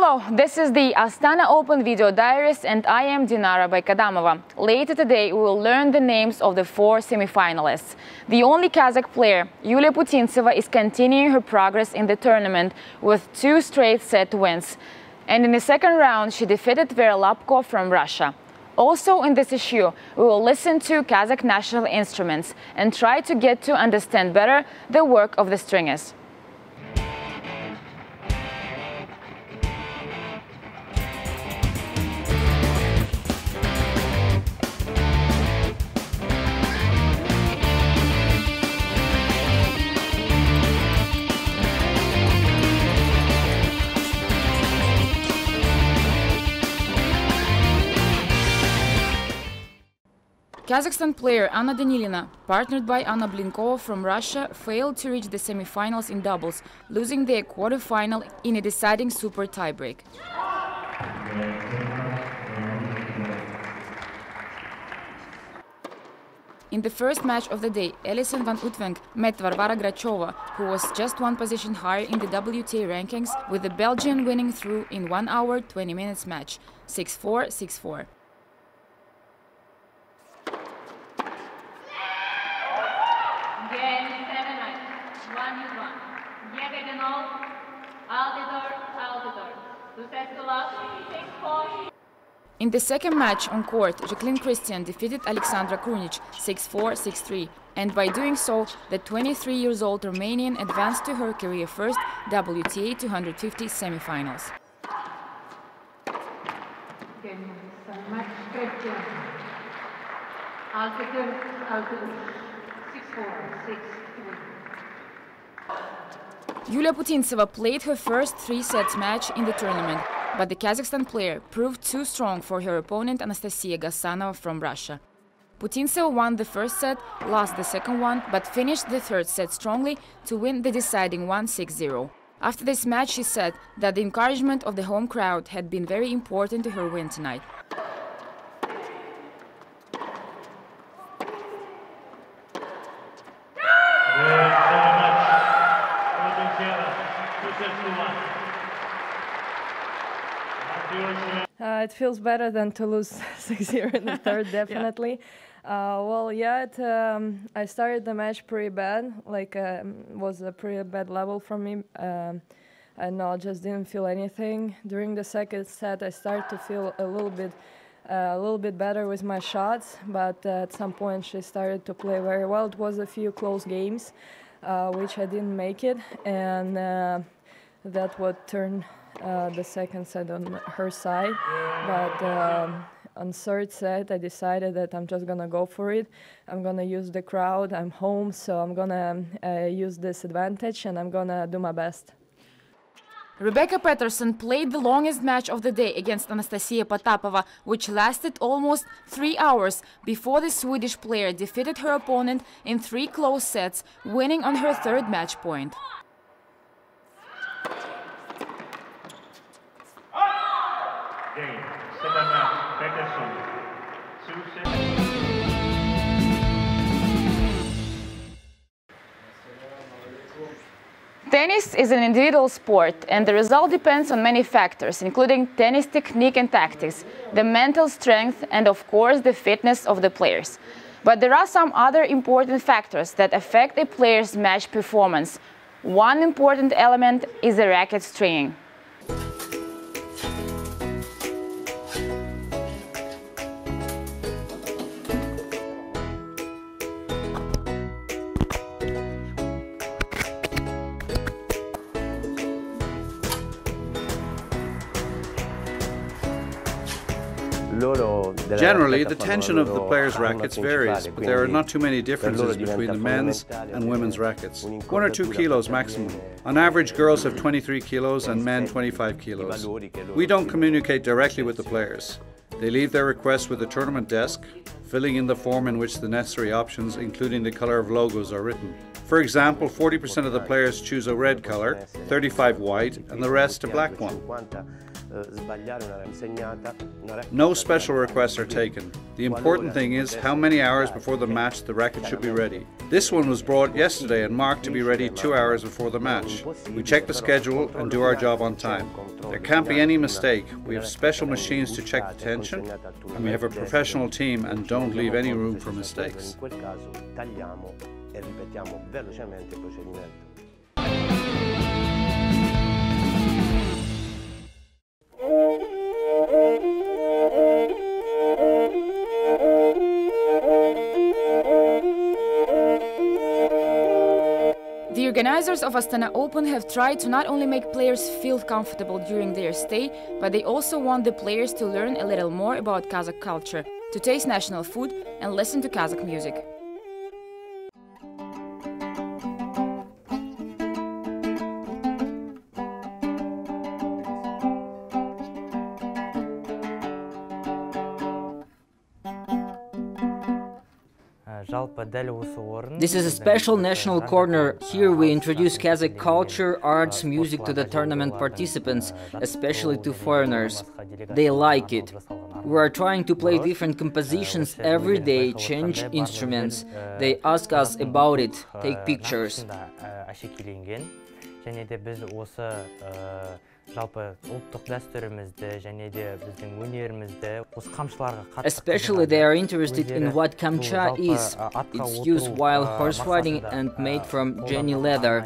Hello, this is the ASTANA Open Video Diaries and I am Dinara Baykadamova. Later today we will learn the names of the 4 semi-finalists. The only Kazakh player, Yuliya Putintseva, is continuing her progress in the tournament with 2 straight set wins. And in the second round she defeated Vera Lapko from Russia. Also in this issue, we will listen to Kazakh national instruments and try to get to understand better the work of the stringers. Kazakhstan player Anna Danilina, partnered by Anna Blinkova from Russia, failed to reach the semi-finals in doubles, losing their quarter-final in a deciding super tiebreak. In the first match of the day, Alison van Oetwenk met Varvara Grachova, who was just 1 position higher in the WTA rankings, with the Belgian winning through in 1 hour 20 minutes match, 6-4, 6-4. In the second match on court, Jacqueline Christian defeated Alexandra Krunic 6-4, 6-3, and by doing so, the 23-year-old Romanian advanced to her career-first WTA 250 semi-finals. Yuliya Putintseva played her first 3-set match in the tournament, but the Kazakhstan player proved too strong for her opponent Anastasia Gassanova from Russia. Putintseva won the first set, lost the second one, but finished the third set strongly to win the deciding one 6-0. After this match, she said that the encouragement of the home crowd had been very important to her win tonight. It feels better than to lose 6-0 in the third, definitely. I started the match pretty bad, was a pretty bad level for me. I just didn't feel anything. During the second set, I started to feel a little bit better with my shots, but at some point she started to play very well. It was a few close games, which I didn't make it, and that what turned the second set on her side. But on third set, I decided that I'm just gonna go for it. I'm gonna use the crowd. I'm home, so I'm gonna use this advantage, and I'm gonna do my best. Rebecca Peterson played the longest match of the day against Anastasia Potapova, which lasted almost 3 hours before the Swedish player defeated her opponent in 3 close sets, winning on her third match point. Tennis is an individual sport, and the result depends on many factors, including tennis technique and tactics, the mental strength, and of course the fitness of the players. But there are some other important factors that affect a player's match performance. One important element is the racket stringing. Generally, the tension of the players' rackets varies, but there are not too many differences between the men's and women's rackets. 1 or 2 kilos maximum. On average, girls have 23 kilos and men 25 kilos. We don't communicate directly with the players. They leave their requests with the tournament desk, filling in the form in which the necessary options, including the color of logos, are written. For example, 40% of the players choose a red color, 35 white, and the rest a black one. No special requests are taken. The important thing is how many hours before the match the racket should be ready. This one was brought yesterday and marked to be ready 2 hours before the match. We check the schedule and do our job on time. There can't be any mistake. We have special machines to check the tension, and we have a professional team and don't leave any room for mistakes. The organizers of Astana Open have tried to not only make players feel comfortable during their stay, but they also want the players to learn a little more about Kazakh culture, to taste national food and listen to Kazakh music. This is a special national corner. Here we introduce Kazakh culture, arts, music to the tournament participants, especially to foreigners. They like it. We are trying to play different compositions every day, change instruments. They ask us about it, take pictures. Especially they are interested in what kamcha is. It's used while horse riding and made from Jenny leather.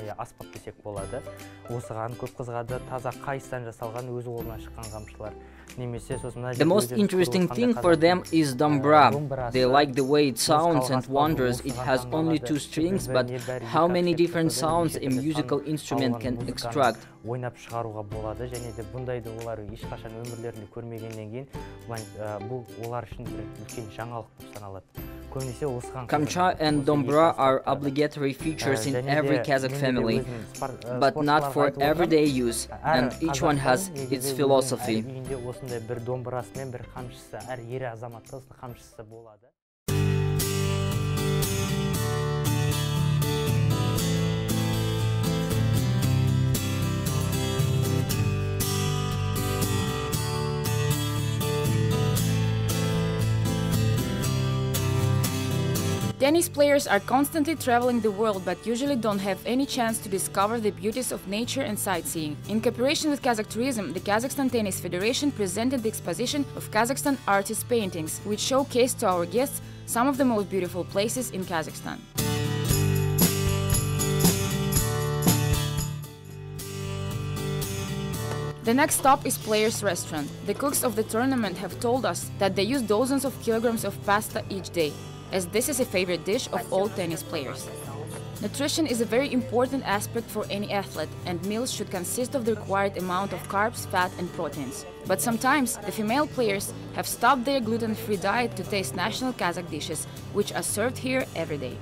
The most interesting thing for them is dombra. They like the way it sounds and wonders it has only 2 strings, but how many different sounds a musical instrument can extract. Kamcha and dombra are obligatory features in every Kazakh family, but not for everyday use, and each one has its philosophy. Tennis players are constantly traveling the world but usually don't have any chance to discover the beauties of nature and sightseeing. In cooperation with Kazakh Tourism, the Kazakhstan Tennis Federation presented the exposition of Kazakhstan artists' paintings, which showcased to our guests some of the most beautiful places in Kazakhstan. The next stop is Players' Restaurant. The cooks of the tournament have told us that they use dozens of kilograms of pasta each day, as this is a favorite dish of all tennis players. Nutrition is a very important aspect for any athlete, and meals should consist of the required amount of carbs, fat and proteins. But sometimes the female players have stopped their gluten-free diet to taste national Kazakh dishes, which are served here every day.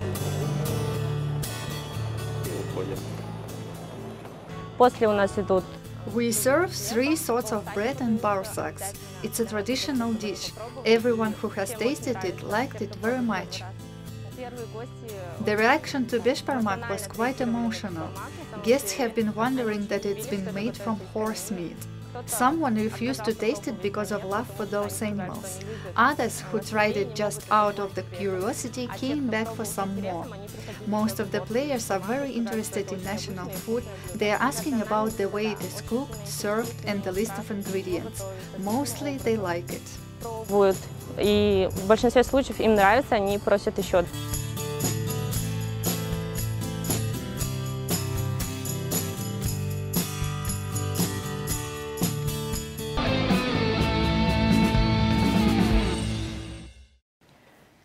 We serve 3 sorts of bread and barsaks. It's a traditional dish. Everyone who has tasted it liked it very much. The reaction to beshparmak was quite emotional. Guests have been wondering that it's been made from horse meat. Someone refused to taste it because of love for those animals. Others, who tried it just out of the curiosity, came back for some more. Most of the players are very interested in national food. They are asking about the way it is cooked, served and the list of ingredients. Mostly they like it. И в большинстве случаев им нравится, они просят еще.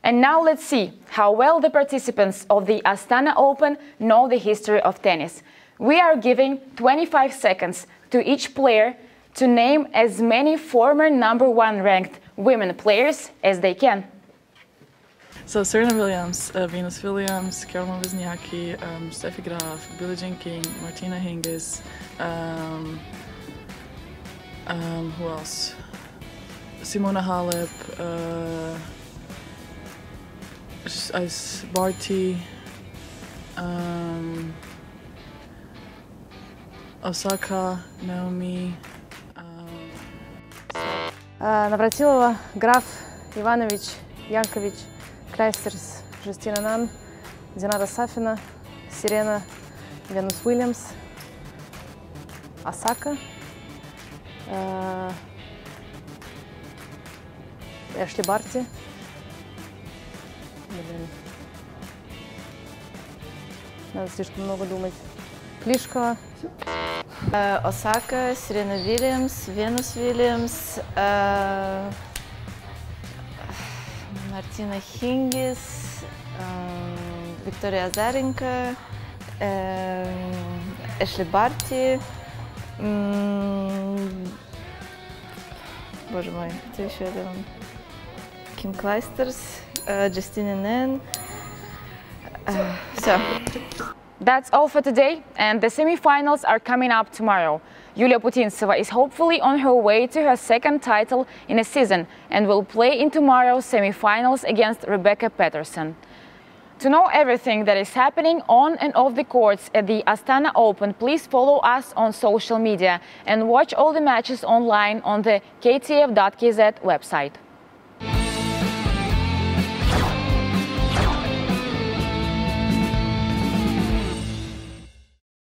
And now let's see how well the participants of the Astana Open know the history of tennis. We are giving 25 seconds to each player to name as many former #1 ranked women players as they can. So Serena Williams, Venus Williams, Caroline Wozniacki, Steffi Graf, Billie Jean King, Martina Hingis, who else? Simona Halep, Barty, Osaka, Naomi, Navratilova, Graf, Ivanović, Janković, Kleisters, Justina Nan, Zenata Safina, Serena, Venus Williams, Osaka, Ashley Barty, надо слишком много думать, Плишкова, Осака, Серена Вильямс, Венус Вильямс, Мартина Хингис, Виктория Азаренко, Эшли Барти, боже мой, кто еще там? Ким Клайстерс, Джастина Нэн. Все. That's all for today, and the semi-finals are coming up tomorrow. Yuliya Putintseva is hopefully on her way to her second title in a season and will play in tomorrow's semi-finals against Rebecca Peterson. To know everything that is happening on and off the courts at the ASTANA Open, please follow us on social media and watch all the matches online on the ktf.kz website.